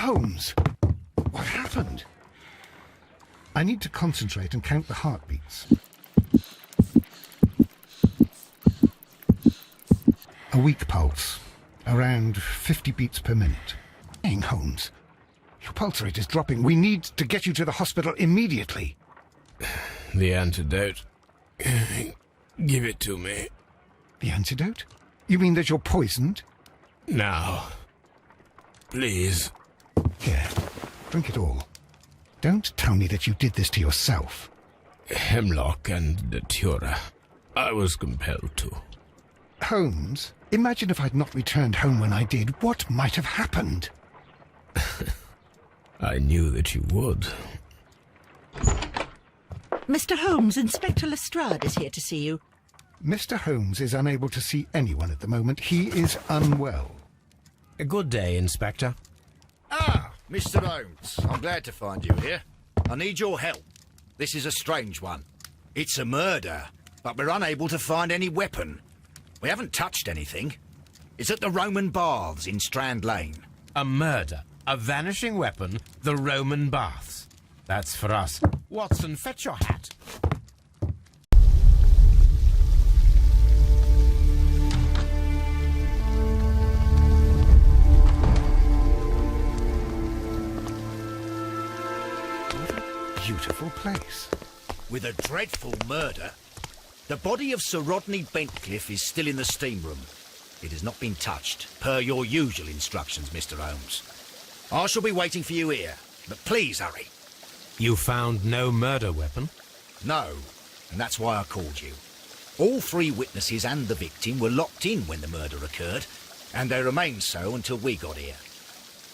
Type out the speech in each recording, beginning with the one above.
Holmes, what happened? I need to concentrate and count the heartbeats. A weak pulse, around 50 beats per minute. Dang, Holmes, your pulse rate is dropping. We need to get you to the hospital immediately. The antidote. Give it to me. The antidote? You mean that you're poisoned? Now. Please. Here, drink it all. Don't tell me that you did this to yourself. Hemlock and datura. I was compelled to. Holmes, imagine if I'd not returned home when I did. What might have happened? I knew that you would. Mr. Holmes, Inspector Lestrade is here to see you. Mr. Holmes is unable to see anyone at the moment. He is unwell. A good day, Inspector. Ah, Mr. Holmes, I'm glad to find you here. I need your help. This is a strange one. It's a murder, but we're unable to find any weapon. We haven't touched anything. It's at the Roman Baths in Strand Lane. A murder, a vanishing weapon, the Roman Baths. That's for us. Watson, fetch your hat. Beautiful place. With a dreadful murder. The body of Sir Rodney Bentcliffe is still in the steam room. It has not been touched, per your usual instructions, Mr. Holmes. I shall be waiting for you here, but please hurry. You found no murder weapon? No, and that's why I called you. All three witnesses and the victim were locked in when the murder occurred, and they remained so until we got here.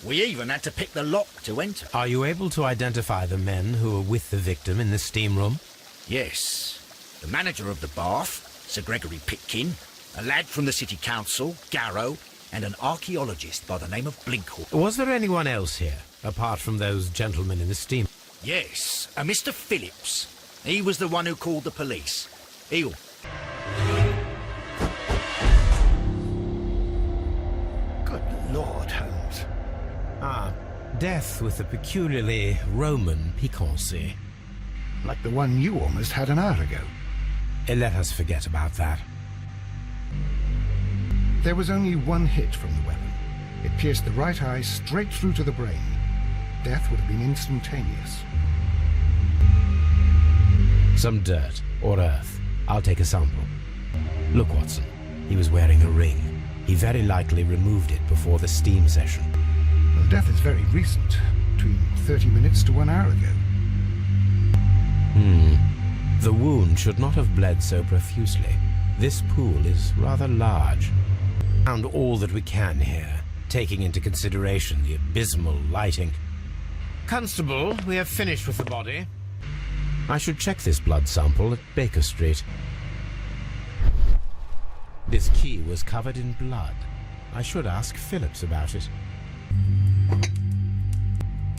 We even had to pick the lock to enter. Are you able to identify the men who were with the victim in the steam room? Yes. The manager of the bath, Sir Gregory Pitkin, a lad from the City Council, Garrow, and an archaeologist by the name of Blinkhorn. Was there anyone else here, apart from those gentlemen in the steam? Yes, a Mr. Phillips. He was the one who called the police. He'll... Good Lord, Holmes. Ah, death with a peculiarly Roman piquancy. Like the one you almost had an hour ago. Let us forget about that. There was only one hit from the weapon. It pierced the right eye straight through to the brain. Death would have been instantaneous. Some dirt or earth. I'll take a sample. Look, Watson. He was wearing a ring. He very likely removed it before the steam session. Well, death is very recent. Between 30 minutes to 1 hour ago. The wound should not have bled so profusely. This pool is rather large. Found all that we can here, taking into consideration the abysmal lighting. Constable, we have finished with the body. I should check this blood sample at Baker Street. This key was covered in blood. I should ask Phillips about it.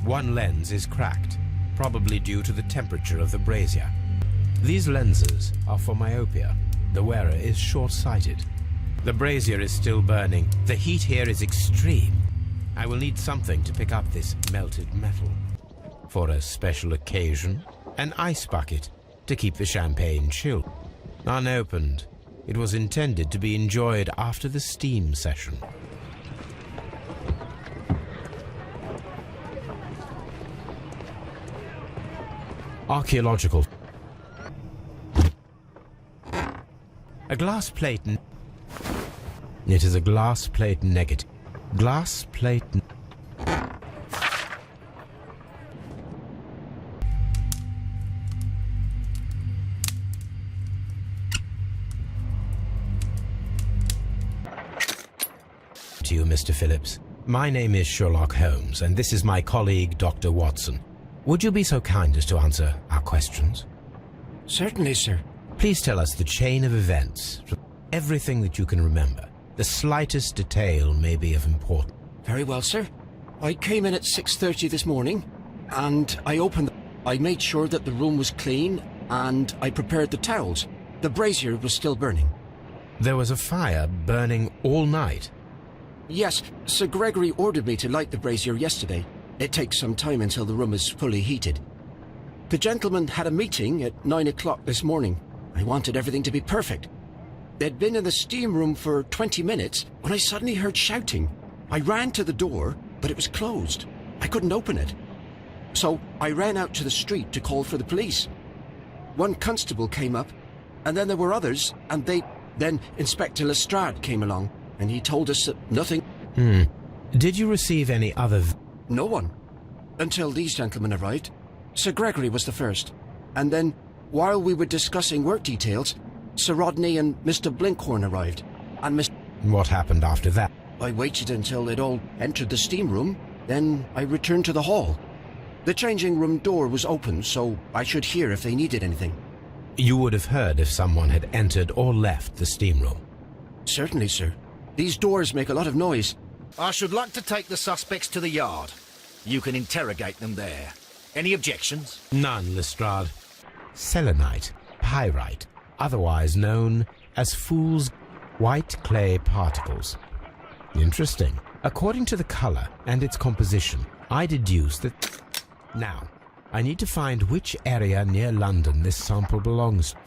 One lens is cracked, probably due to the temperature of the brazier. These lenses are for myopia. The wearer is short-sighted. The brazier is still burning. The heat here is extreme. I will need something to pick up this melted metal. For a special occasion, an ice bucket to keep the champagne chilled. Unopened, it was intended to be enjoyed after the steam session. Archaeological. A glass plate. It is a glass plate negative. Glass plate. To you, Mr. Phillips. My name is Sherlock Holmes, and this is my colleague, Dr. Watson. Would you be so kind as to answer our questions? Certainly, sir. Please tell us the chain of events, everything that you can remember. The slightest detail may be of importance. Very well, sir. I came in at 6:30 this morning, and I made sure that the room was clean, and I prepared the towels. The brazier was still burning. There was a fire burning all night. Yes, Sir Gregory ordered me to light the brazier yesterday. It takes some time until the room is fully heated. The gentleman had a meeting at 9 o'clock this morning. I wanted everything to be perfect. They'd been in the steam room for 20 minutes when I suddenly heard shouting. I ran to the door, but it was closed. I couldn't open it. So I ran out to the street to call for the police. One constable came up, and then there were others, and then Inspector Lestrade came along, and he told us that nothing... Did you receive any other... No one. Until these gentlemen arrived. Sir Gregory was the first. And then, while we were discussing work details, Sir Rodney and Mr. Blinkhorn arrived. And What happened after that? I waited until they'd all entered the steam room, then I returned to the hall. The changing room door was open, so I should hear if they needed anything. You would have heard if someone had entered or left the steam room. Certainly, sir. These doors make a lot of noise. I should like to take the suspects to the yard. You can interrogate them there. Any objections? None, Lestrade. Selenite, pyrite, otherwise known as fool's white clay particles. Interesting. According to the color and its composition, I deduce that... Now, I need to find which area near London this sample belongs to.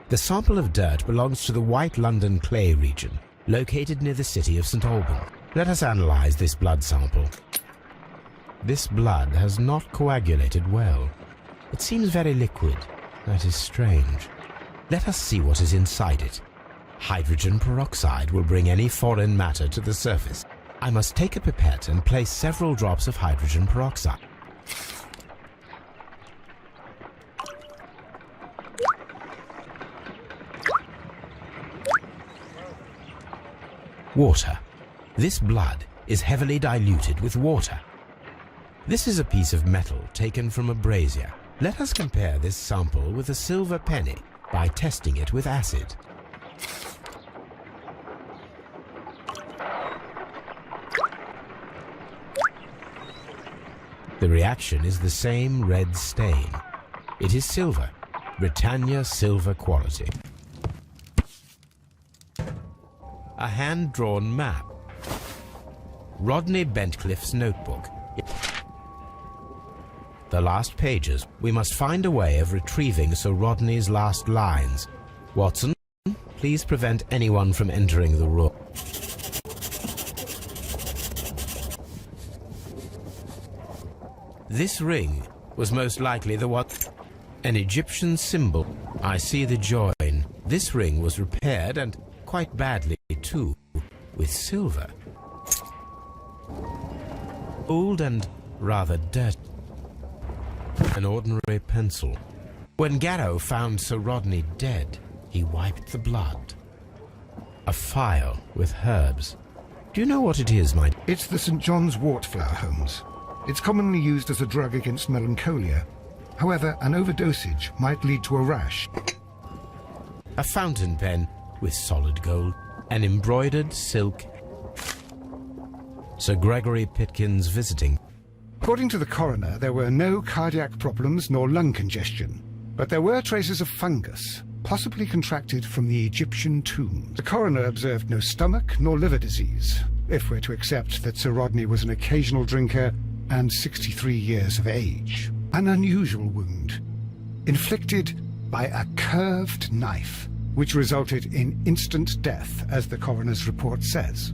The sample of dirt belongs to the White London clay region, located near the city of St. Albans. Let us analyze this blood sample. This blood has not coagulated well. It seems very liquid. That is strange. Let us see what is inside it. Hydrogen peroxide will bring any foreign matter to the surface. I must take a pipette and place several drops of hydrogen peroxide. Water. This blood is heavily diluted with water. This is a piece of metal taken from a brazier. Let us compare this sample with a silver penny by testing it with acid. The reaction is the same red stain. It is silver, Britannia silver quality. A hand-drawn map. Rodney Bentcliffe's notebook. The last pages. We must find a way of retrieving Sir Rodney's last lines. Watson, please prevent anyone from entering the room. This ring was most likely the one... An Egyptian symbol. I see the join. This ring was repaired, and quite badly too, with silver. Old and rather dirty. An ordinary pencil. When Garrow found Sir Rodney dead, he wiped the blood. A phial with herbs. Do you know what it is, my... It's the St. John's wort flower, Holmes. It's commonly used as a drug against melancholia. However, an overdosage might lead to a rash. A fountain pen with solid gold. An embroidered silk. Sir Gregory Pitkin's visiting. According to the coroner, there were no cardiac problems nor lung congestion, but there were traces of fungus, possibly contracted from the Egyptian tombs. The coroner observed no stomach nor liver disease, if we're to accept that Sir Rodney was an occasional drinker and 63 years of age. An unusual wound, inflicted by a curved knife, which resulted in instant death, as the coroner's report says.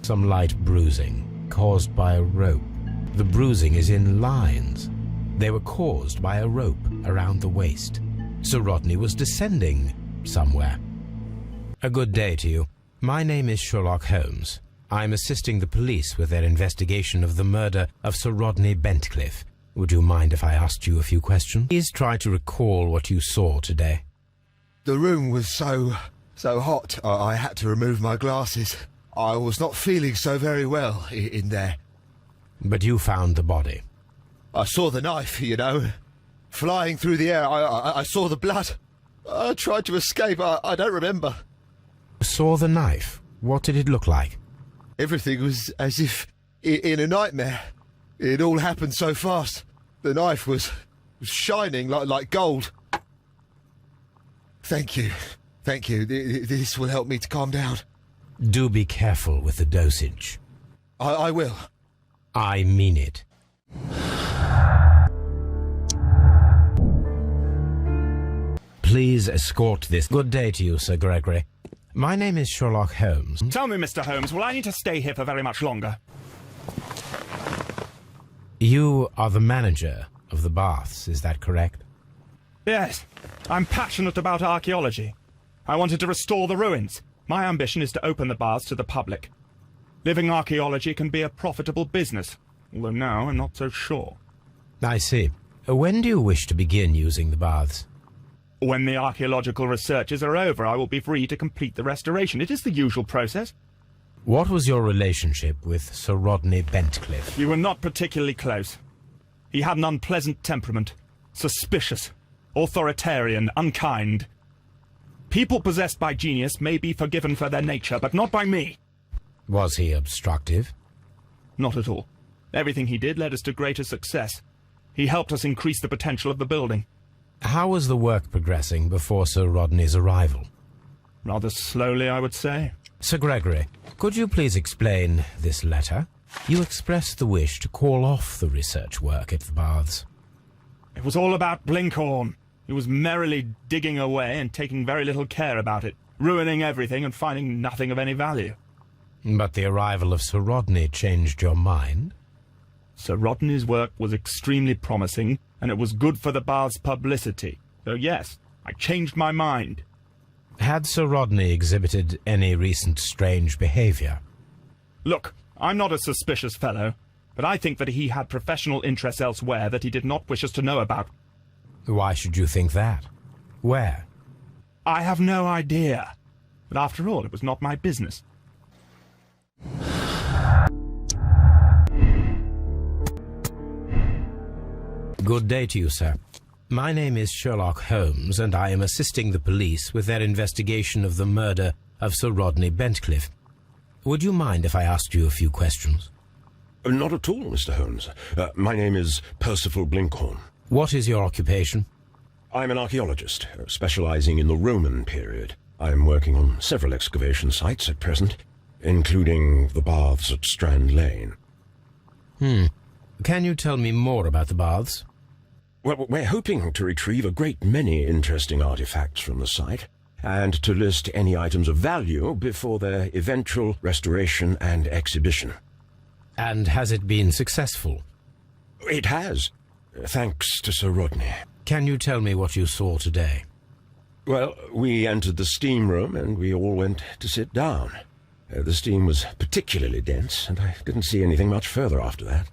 Some light bruising, caused by a rope. The bruising is in lines. They were caused by a rope around the waist. Sir Rodney was descending somewhere. A good day to you. My name is Sherlock Holmes. I'm assisting the police with their investigation of the murder of Sir Rodney Bentcliffe. Would you mind if I asked you a few questions? Please try to recall what you saw today. The room was so hot, I had to remove my glasses. I was not feeling so very well in there. But you found the body. I saw the knife, you know, flying through the air. I saw the blood. I tried to escape. I don't remember. Saw the knife? What did it look like? Everything was as if in a nightmare. It all happened so fast. The knife was shining like gold. Thank you. Thank you. This will help me to calm down. Do be careful with the dosage. I will. I mean it. Please escort this. Good day to you, Sir Gregory. My name is Sherlock Holmes. Tell me, Mr. Holmes, will I need to stay here for very much longer? You are the manager of the baths, is that correct? Yes. I'm passionate about archaeology. I wanted to restore the ruins. My ambition is to open the baths to the public. Living archaeology can be a profitable business, although now I'm not so sure. I see. When do you wish to begin using the baths? When the archaeological researches are over, I will be free to complete the restoration. It is the usual process. What was your relationship with Sir Rodney Bentcliffe? You were not particularly close. He had an unpleasant temperament. Suspicious, authoritarian, unkind. People possessed by genius may be forgiven for their nature, but not by me. Was he obstructive? Not at all. Everything he did led us to greater success. He helped us increase the potential of the building. How was the work progressing before Sir Rodney's arrival? Rather slowly, I would say. Sir Gregory, could you please explain this letter? You expressed the wish to call off the research work at the baths. It was all about Blinkhorn. He was merrily digging away and taking very little care about it, ruining everything and finding nothing of any value. But the arrival of Sir Rodney changed your mind? Sir Rodney's work was extremely promising, and it was good for the bath's publicity. So yes, I changed my mind. Had Sir Rodney exhibited any recent strange behaviour? Look, I'm not a suspicious fellow, but I think that he had professional interests elsewhere that he did not wish us to know about. Why should you think that? Where? I have no idea. But after all, it was not my business. Good day to you, sir. My name is Sherlock Holmes, and I am assisting the police with their investigation of the murder of Sir Rodney Bentcliffe. Would you mind if I asked you a few questions? Not at all, Mr. Holmes. My name is Percival Blinkhorn. What is your occupation? I'm an archaeologist, specializing in the Roman period. I'm working on several excavation sites at present, including the baths at Strand Lane. Can you tell me more about the baths? Well, we're hoping to retrieve a great many interesting artifacts from the site, and to list any items of value before their eventual restoration and exhibition. And has it been successful? It has, thanks to Sir Rodney. Can you tell me what you saw today? Well, we entered the steam room and we all went to sit down. The steam was particularly dense, and I didn't see anything much further after that.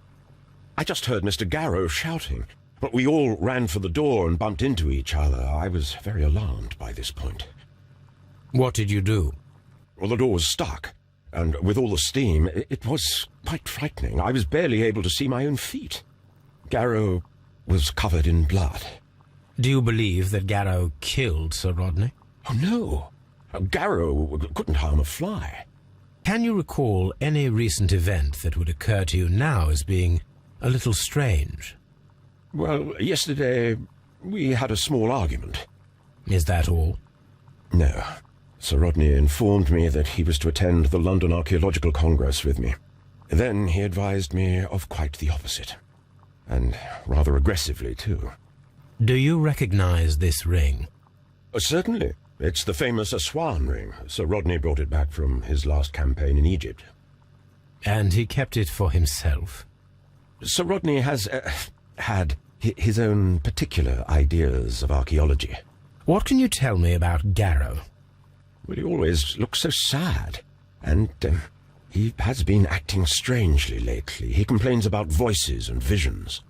I just heard Mr. Garrow shouting, but we all ran for the door and bumped into each other. I was very alarmed by this point. What did you do? Well, the door was stuck, and with all the steam, it was quite frightening. I was barely able to see my own feet. Garrow was covered in blood. Do you believe that Garrow killed Sir Rodney? Oh, no. Garrow couldn't harm a fly. Can you recall any recent event that would occur to you now as being a little strange? Well, yesterday we had a small argument. Is that all? No. Sir Rodney informed me that he was to attend the London Archaeological Congress with me. Then he advised me of quite the opposite. And rather aggressively, too. Do you recognize this ring? Certainly. It's the famous Aswan ring. Sir Rodney brought it back from his last campaign in Egypt. And he kept it for himself? Sir Rodney has had his own particular ideas of archaeology. What can you tell me about Garrow? Well, he always looks so sad. And he has been acting strangely lately. He complains about voices and visions.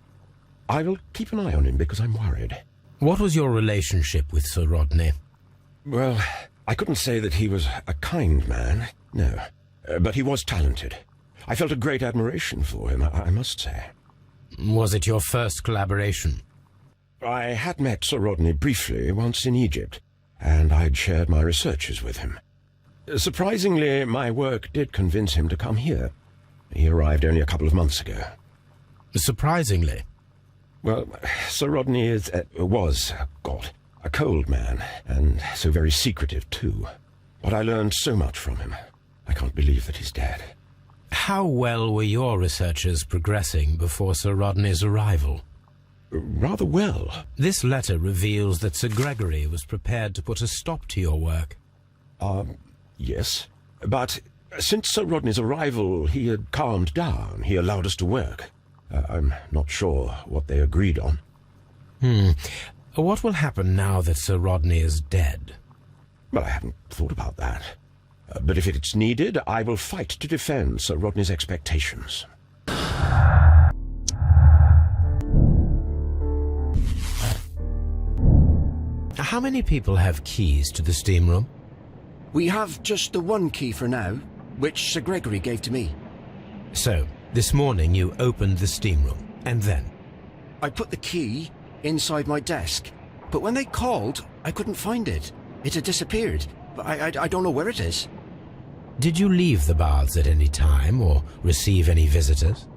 I will keep an eye on him because I'm worried. What was your relationship with Sir Rodney? Well, I couldn't say that he was a kind man, no. But he was talented. I felt a great admiration for him, I must say. Was it your first collaboration? I had met Sir Rodney briefly once in Egypt, and I'd shared my researches with him. Surprisingly, my work did convince him to come here. He arrived only a couple of months ago. Surprisingly? Well, Sir Rodney was, A cold man, and so very secretive, too. But I learned so much from him. I can't believe that he's dead. How well were your researchers progressing before Sir Rodney's arrival? Rather well. This letter reveals that Sir Gregory was prepared to put a stop to your work. Yes. But since Sir Rodney's arrival, he had calmed down. He allowed us to work. I'm not sure what they agreed on. What will happen now that Sir Rodney is dead? Well, I haven't thought about that. But if it's needed, I will fight to defend Sir Rodney's expectations. How many people have keys to the steam room? We have just the one key for now, which Sir Gregory gave to me. So, this morning you opened the steam room, and then? I put the key inside my desk, but when they called, I couldn't find it. It had disappeared. I don't know where it is. Did you leave the baths at any time, or receive any visitors?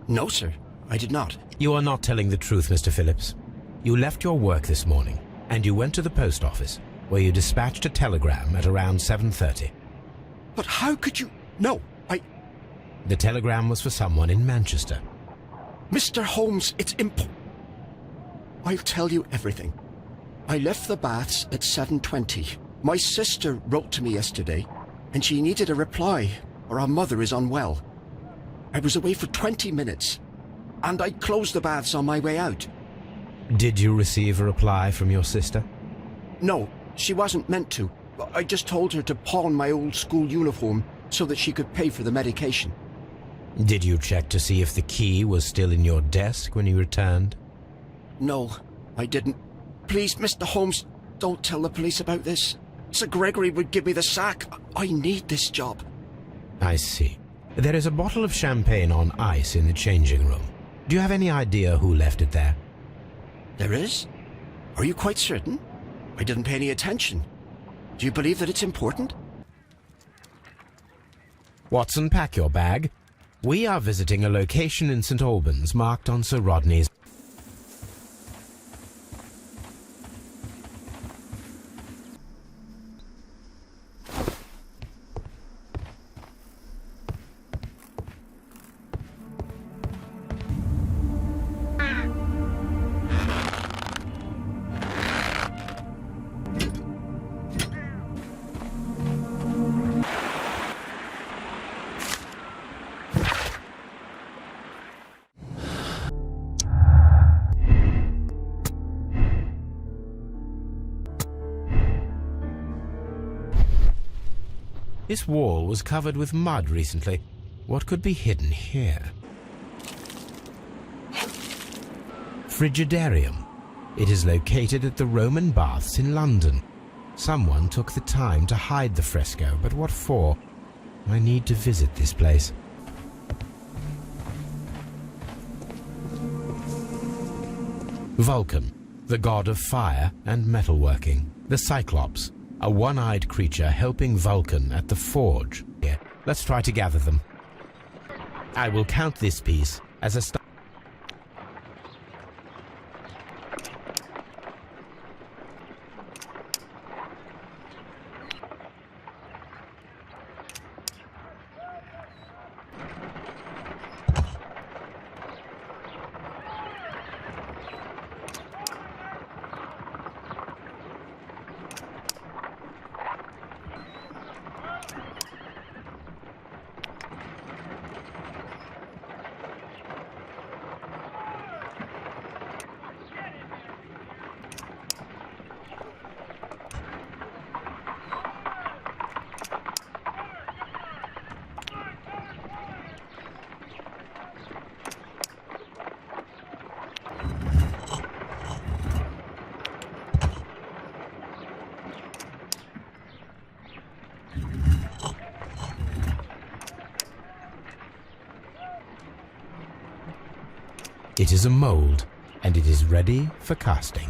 No, sir, I did not. You are not telling the truth, Mr. Phillips. You left your work this morning, and you went to the post office, where you dispatched a telegram at around 7:30. But how could you... No, The telegram was for someone in Manchester. Mr. Holmes, it's I'll tell you everything. I left the baths at 7:20. My sister wrote to me yesterday, and she needed a reply, or our mother is unwell. I was away for 20 minutes, and I closed the baths on my way out. Did you receive a reply from your sister? No, she wasn't meant to. I just told her to pawn my old school uniform so that she could pay for the medication. Did you check to see if the key was still in your desk when you returned? No, I didn't. Please, Mr. Holmes, don't tell the police about this. Sir Gregory would give me the sack. I need this job. I see. There is a bottle of champagne on ice in the changing room. Do you have any idea who left it there? There is? Are you quite certain? I didn't pay any attention. Do you believe that it's important? Watson, pack your bag. We are visiting a location in St. Albans marked on Sir Rodney's. This wall was covered with mud recently. What could be hidden here? Frigidarium. It is located at the Roman Baths in London. Someone took the time to hide the fresco, but what for? I need to visit this place. Vulcan, the god of fire and metalworking. The Cyclops, a one-eyed creature helping Vulcan at the forge. Here, let's try to gather them. I will count this piece as a start. It is a mold, and it is ready for casting.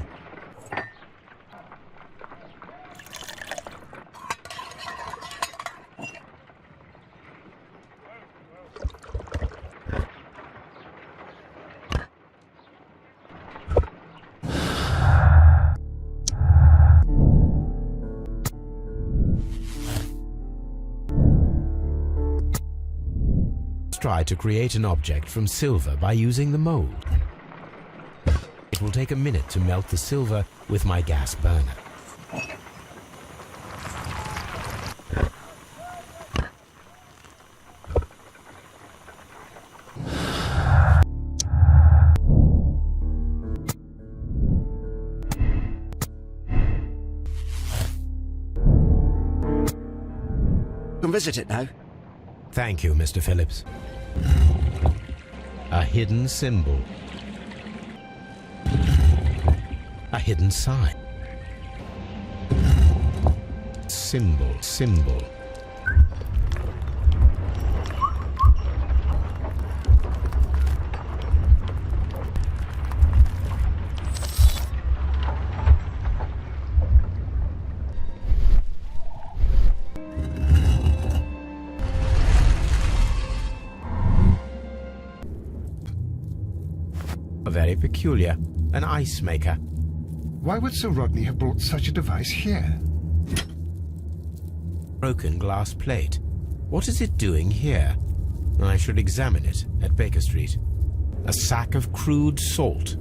try to create an object from silver by using the mold. It will take a minute to melt the silver with my gas burner. Come visit it now. Thank you, Mr. Phillips. A hidden symbol. A hidden sign. Symbol. Very peculiar. An ice maker. Why would Sir Rodney have brought such a device here? Broken glass plate. What is it doing here? I should examine it at Baker Street. A sack of crude salt.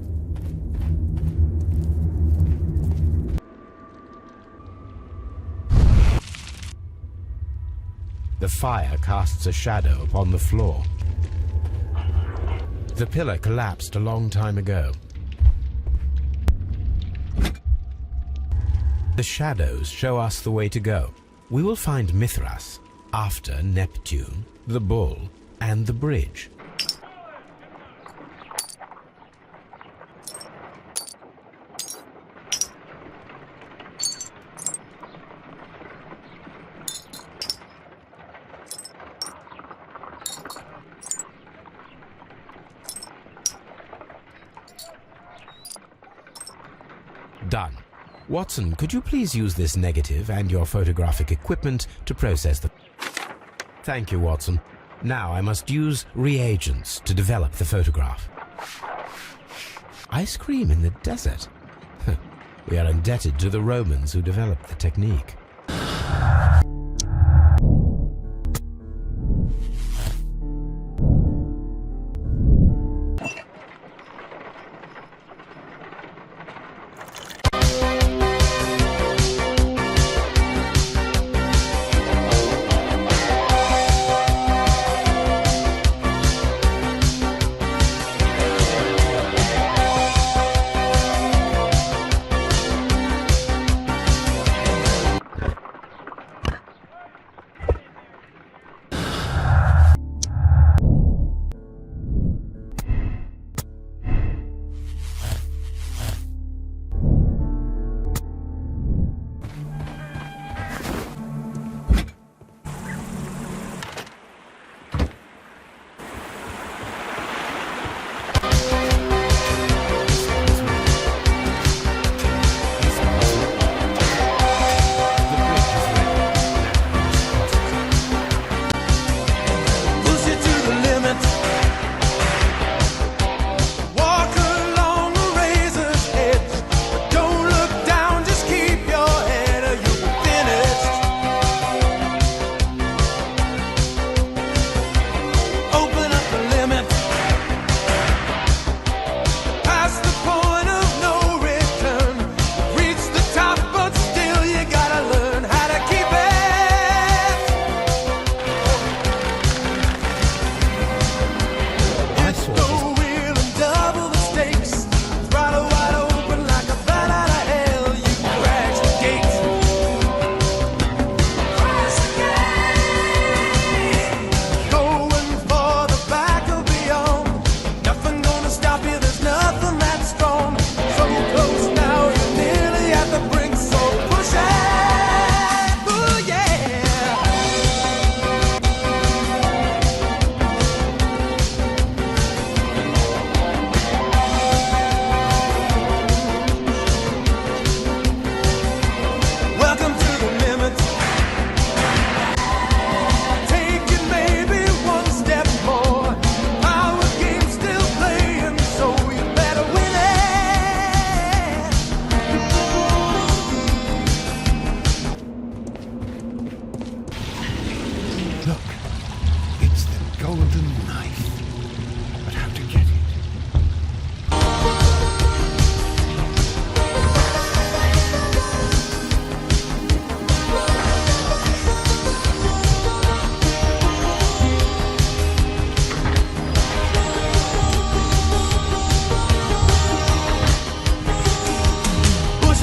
The fire casts a shadow upon the floor. The pillar collapsed a long time ago. The shadows show us the way to go. We will find Mithras after Neptune, the bull, and the bridge. Done. Watson, could you please use this negative and your photographic equipment to process the... Thank you, Watson. Now I must use reagents to develop the photograph. Ice cream in the desert? We are indebted to the Romans who developed the technique.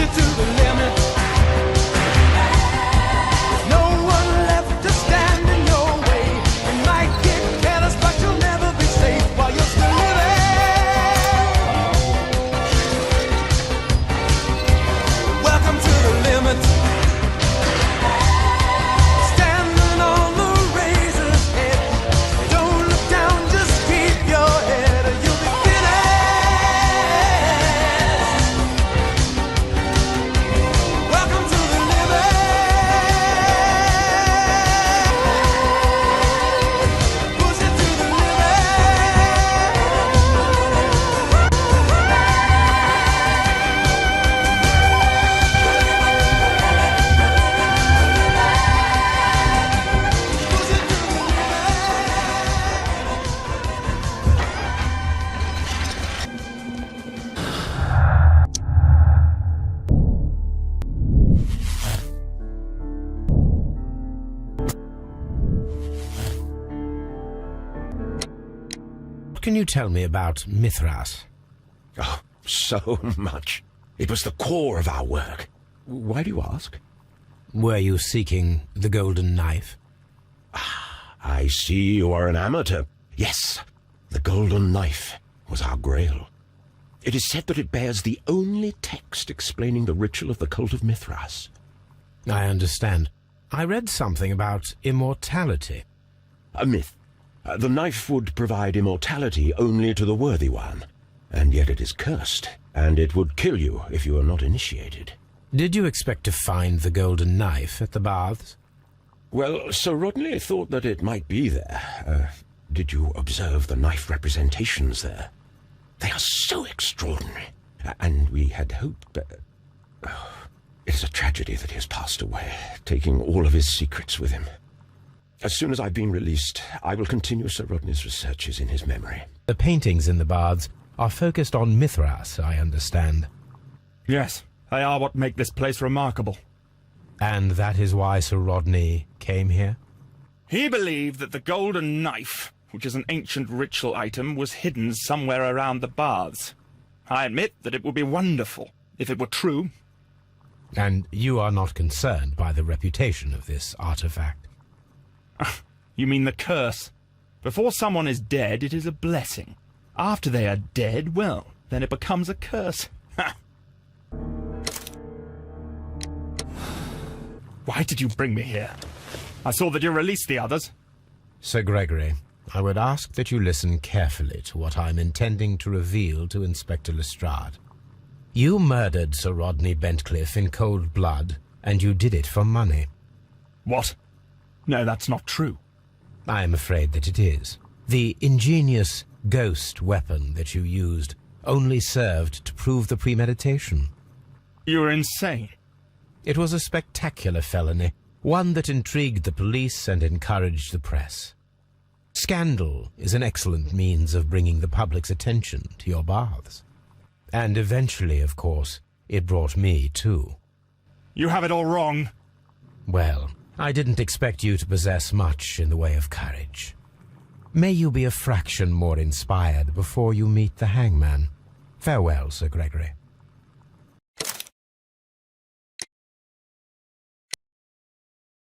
it to the limit. No one left to stand in your way. You might get careless, but you'll never be safe while you're still living. Welcome to the limit. Standing on the razor's edge. Don't look down, just keep your head or you'll be finished. Welcome to the limit. Push it to the limit. Push it to the What can you tell me about Mithras? Oh, so much. It was the core of our work. Why do you ask? Were you seeking the golden knife? I see you are an amateur. Yes, the golden knife was our grail. It is said that it bears the only text explaining the ritual of the cult of Mithras. I understand. I read something about immortality. A myth. The knife would provide immortality only to the worthy one, and yet it is cursed, and it would kill you if you are not initiated. Did you expect to find the golden knife at the baths? Well, Sir Rodney thought that it might be there. Did you observe the knife representations there? They are so extraordinary, and we had hoped that... it is a tragedy that he has passed away, taking all of his secrets with him. As soon as I've been released, I will continue Sir Rodney's researches in his memory. The paintings in the baths are focused on Mithras, I understand. Yes, they are what make this place remarkable. And that is why Sir Rodney came here? He believed that the golden knife, which is an ancient ritual item, was hidden somewhere around the baths. I admit that it would be wonderful if it were true. And you are not concerned by the reputation of this artifact? You mean the curse? Before someone is dead, it is a blessing. After they are dead, well, then it becomes a curse. Ha! Why did you bring me here? I saw that you released the others. Sir Gregory, I would ask that you listen carefully to what I am intending to reveal to Inspector Lestrade. You murdered Sir Rodney Bentcliffe in cold blood, and you did it for money. What? No, that's not true. I am afraid that it is. The ingenious ghost weapon that you used only served to prove the premeditation. You're insane. It was a spectacular felony, one that intrigued the police and encouraged the press. Scandal is an excellent means of bringing the public's attention to your baths. And eventually, of course, it brought me too. You have it all wrong. Well, I didn't expect you to possess much in the way of courage. May you be a fraction more inspired before you meet the hangman. Farewell, Sir Gregory.